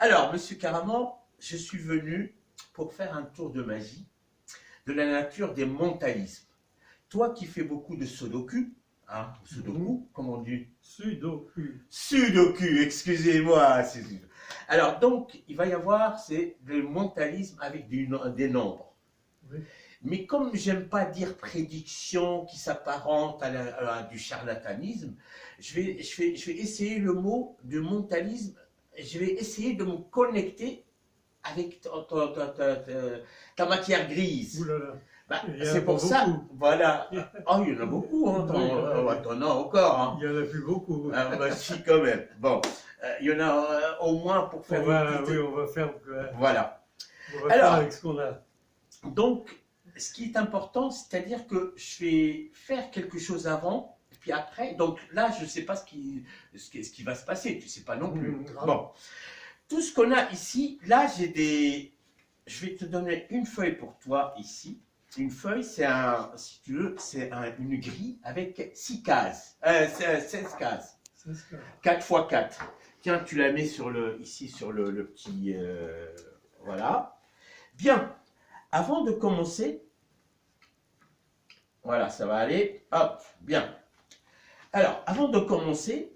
Alors, Monsieur Caraman, je suis venu pour faire un tour de magie de la nature des mentalismes. Toi qui fais beaucoup de sudoku, hein, sudoku, comme on dit Sudoku. Sudoku, excusez-moi. Alors, donc, il va y avoir, c'est le mentalisme avec des nombres. Oui. Mais comme j'aime pas dire prédiction qui s'apparente à du charlatanisme, je vais essayer le mot de mentalisme, je vais essayer de me connecter avec ta matière grise. Ouh là là. Bah, Il y en a c'est pas pour ça, beaucoup. voilà. Oh, il y en a beaucoup, hein. T'en as encore. Hein. Il y en a plus beaucoup. Ah, bah, si, quand même. Bon, il y en a au moins pour faire une petite... Oui, on va faire. Voilà. On va faire avec ce qu'on a. Donc, ce qui est important, c'est-à-dire que je vais faire quelque chose avant, puis après. Donc là, je ne sais pas ce qui va se passer. Tu ne sais pas non plus. Bon. Tout ce qu'on a ici, là, j'ai des... Je vais te donner une feuille pour toi ici. Une feuille, c'est un, si tu veux, c'est une grille avec 6 cases, 16 cases. 4 x 4. Tiens, tu la mets ici sur le petit... voilà. Bien. Avant de commencer, voilà, ça va aller. Hop, bien. Alors, avant de commencer,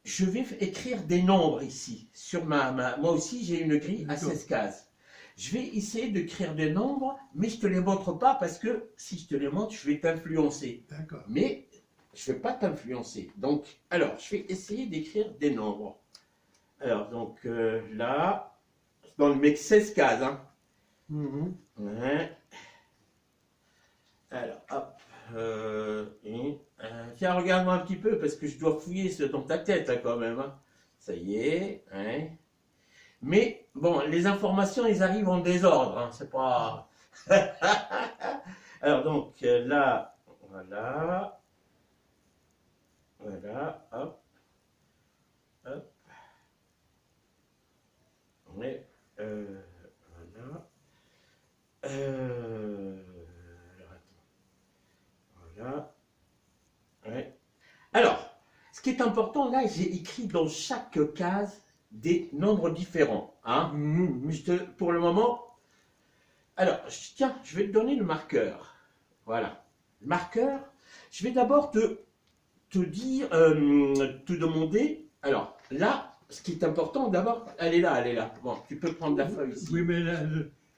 je vais écrire des nombres ici. Moi aussi, j'ai une grille à 16 cases. Je vais essayer d'écrire des nombres, mais je ne te les montre pas parce que si je te les montre, je vais t'influencer. D'accord. Mais je ne vais pas t'influencer. Donc, alors, je vais essayer d'écrire des nombres. Alors, donc là, dans le mec 16 cases. Hein. Ouais. Alors, hop. Tiens, regarde-moi un petit peu parce que je dois fouiller dans ta tête là, quand même. Hein. Ça y est. Hein. Mais bon, les informations, elles arrivent en désordre. Hein, c'est pas. Alors donc là, voilà, voilà, hop, hop. Ouais, voilà. Alors attends. Voilà. Ouais. Alors, ce qui est important là, j'ai écrit dans chaque case des nombres différents. Hein. Pour le moment, alors, tiens, je vais te donner le marqueur. Voilà. Le marqueur, je vais d'abord te dire, te demander. Alors, là, ce qui est important d'abord, elle est là, elle est là. Bon, tu peux prendre la feuille ici. Oui, mais là,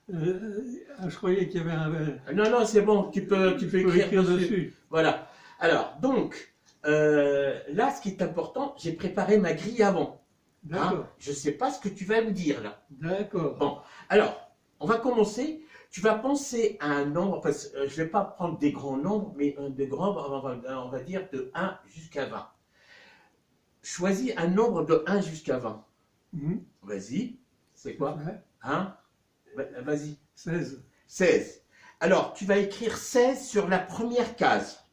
je croyais qu'il y avait un. Non, non, c'est bon, tu peux écrire dessus. Voilà. Alors, donc, là, ce qui est important, j'ai préparé ma grille avant. D'accord. Hein, je ne sais pas ce que tu vas me dire là. D'accord. Bon, alors, on va commencer. Tu vas penser à un nombre, parce que je ne vais pas prendre des grands nombres, mais des grands, on va dire de 1 jusqu'à 20. Choisis un nombre de 1 jusqu'à 20. Vas-y, c'est quoi? 1. Vas-y. 16. 16. Alors, tu vas écrire 16 sur la première case.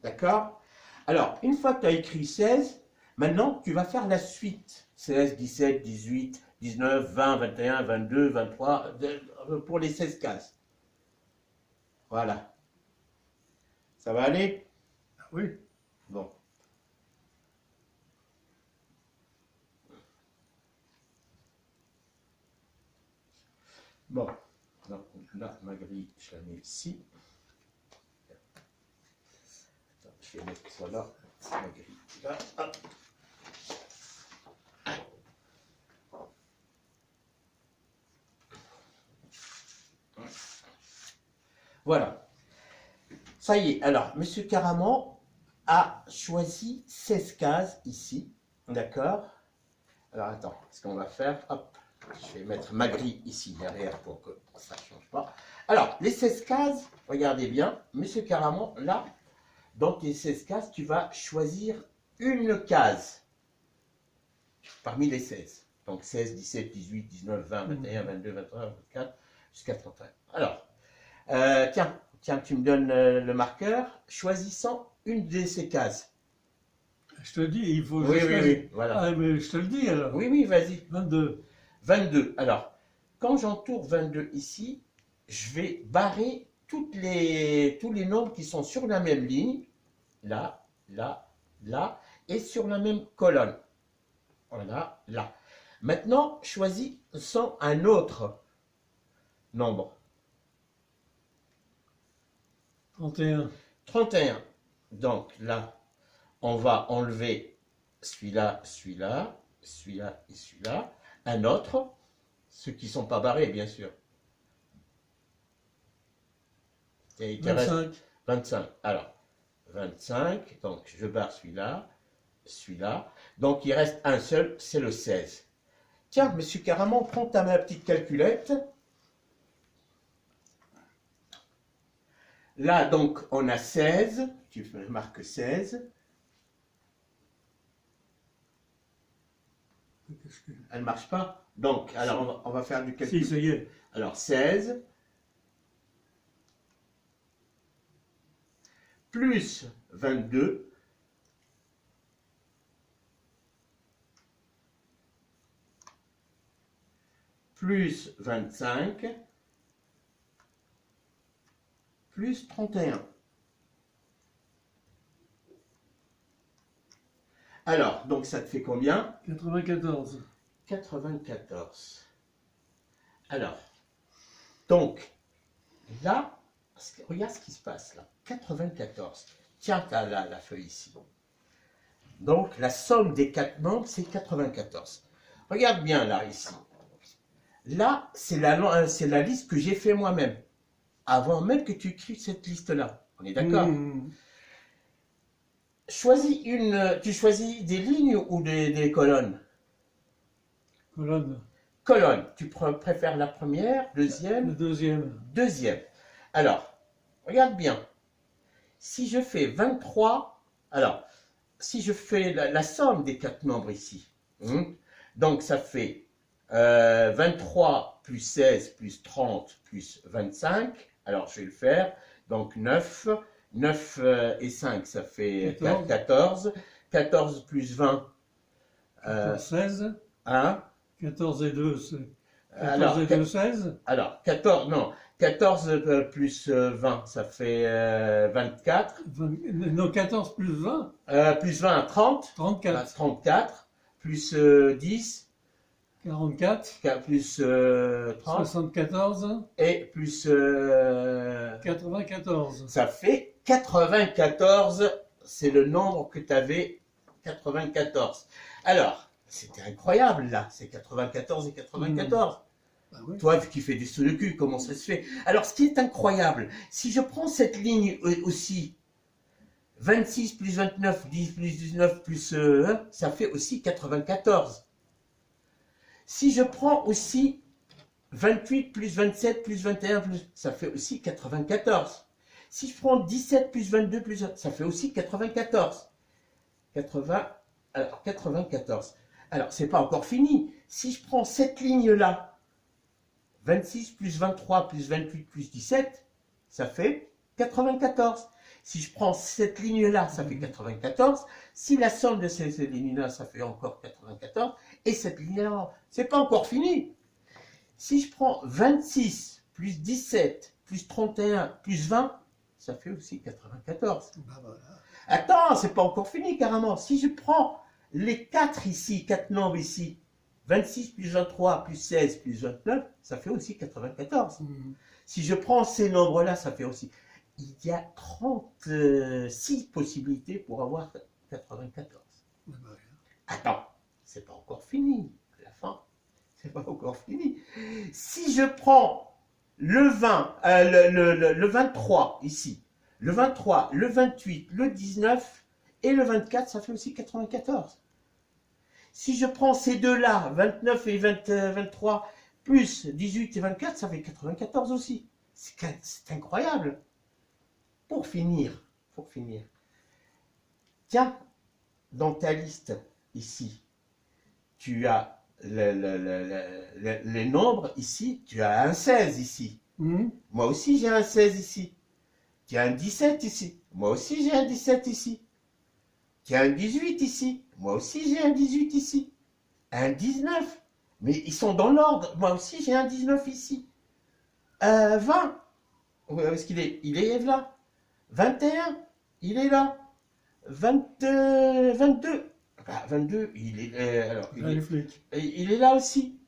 D'accord? Alors, une fois que tu as écrit 16, maintenant, tu vas faire la suite. 16, 17, 18, 19, 20, 21, 22, 23, pour les 16 cases. Voilà. Ça va aller? Oui. Bon. Bon. Donc, là, ma grille, je la mets ici. Attends, je vais mettre ça là. Ma grille, là. Hop. Voilà. Ça y est. Alors, M. Caraman a choisi 16 cases ici. D'accord? Alors, attends. Ce qu'on va faire, hop, je vais mettre ma grille ici derrière pour que ça ne change pas. Alors, les 16 cases, regardez bien. M. Caraman, là, dans tes 16 cases, tu vas choisir une case parmi les 16. Donc, 16, 17, 18, 19, 20, 21, 22, 23, 24, jusqu'à 31. Alors, tiens, tu me donnes le marqueur, choisissant une de ces cases. Je te dis, il faut... Oui, voilà. Ah, mais je te le dis alors. Oui, vas-y. 22. 22. Alors, quand j'entoure 22 ici, je vais barrer tous les nombres qui sont sur la même ligne, là, là, là, et sur la même colonne. Voilà, là. Maintenant, choisissons un autre nombre. 31. 31. Donc là, on va enlever celui-là, celui-là, celui-là et celui-là. Un autre, ceux qui ne sont pas barrés, bien sûr. Et il te reste 25. 25. Alors, 25, donc je barre celui-là, celui-là. Donc il reste un seul, c'est le 16. Tiens, monsieur Caramon, prends ta petite calculette. Là, donc, on a 16. Tu marques 16. Elle ne marche pas. Donc, alors, on va faire du calcul. Si, ça y est. Alors, 16 plus 22 plus 25 plus 31. Alors, donc ça te fait combien? 94. 94. Alors, donc, là, regarde ce qui se passe là. 94. Tiens, tu as la feuille ici. Donc, la somme des 4 nombres, c'est 94. Regarde bien là, ici. Là, c'est la liste que j'ai fait moi-même. Avant même que tu écrives cette liste-là. On est d'accord? Tu choisis des lignes ou des colonnes? Colonne. Colonne. Tu préfères la première, Le deuxième? deuxième. Deuxième. Alors, regarde bien. Si je fais 23, alors, si je fais la somme des 4 nombres ici, donc ça fait 23 plus 16 plus 30 plus 25. Alors, je vais le faire. Donc, 9. 9 et 5, ça fait 14. 14 plus 20. 16. 1. 14 et 2, c'est... 14 Alors, et 2, 16. Alors, 14, non. 14 plus 20, ça fait 24. Non, 14 plus 20. Plus 20, 30. 34. 34. Plus 10. 44. Plus 30. 74. Et plus 94. ça fait 94. C'est le nombre que tu avais. 94. Alors, c'était incroyable là. C'est 94 et 94. Ah oui. Toi qui fais des sauts de cul, comment ça se fait? Alors, ce qui est incroyable, si je prends cette ligne aussi, 26 plus 29, 10 plus 19 plus 1, ça fait aussi 94. Si je prends aussi 28 plus 27 plus 21, ça fait aussi 94. Si je prends 17 plus 22 plus 1, ça fait aussi 94. 94. Alors, c'est pas encore fini. Si je prends cette ligne-là, 26 plus 23 plus 28 plus 17, ça fait 94. Si je prends cette ligne-là, ça fait 94. Si la somme de ces lignes-là, ça fait encore 94. Et cette ligne-là, c'est pas encore fini. Si je prends 26 plus 17 plus 31 plus 20, ça fait aussi 94. Ben voilà. Attends, c'est pas encore fini carrément. Si je prends les 4 ici, 4 nombres ici, 26 plus 23 plus 16 plus 29, ça fait aussi 94. Si je prends ces nombres-là, ça fait aussi... Il y a 36 possibilités pour avoir 94. Ben voilà. Attends, c'est pas encore fini. La fin, c'est pas encore fini. Si je prends le 20, le 23 ici, le 23, le 28, le 19 et le 24, ça fait aussi 94. Si je prends ces deux-là, 29 et 23, plus 18 et 24, ça fait 94 aussi. C'est incroyable. Pour finir, tiens, dans ta liste, ici, tu as les nombres ici, tu as un 16 ici. Moi aussi, j'ai un 16 ici. Tu as un 17 ici. Moi aussi, j'ai un 17 ici. Tu as un 18 ici. Moi aussi, j'ai un 18 ici. Un 19. Mais ils sont dans l'ordre. Moi aussi, j'ai un 19 ici. 20. Où est-ce qu'il est? Il est là. 21. Il est là. 22. Ah, 22, alors, Là, les flics. il est là aussi.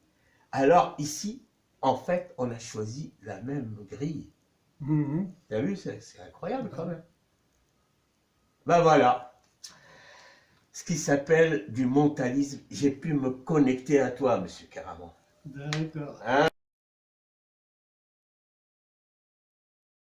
Alors ici, en fait, on a choisi la même grille. Mhm. T'as vu, c'est incroyable quand même. Ben voilà, ce qui s'appelle du mentalisme. J'ai pu me connecter à toi, monsieur Caraman. D'accord. Hein?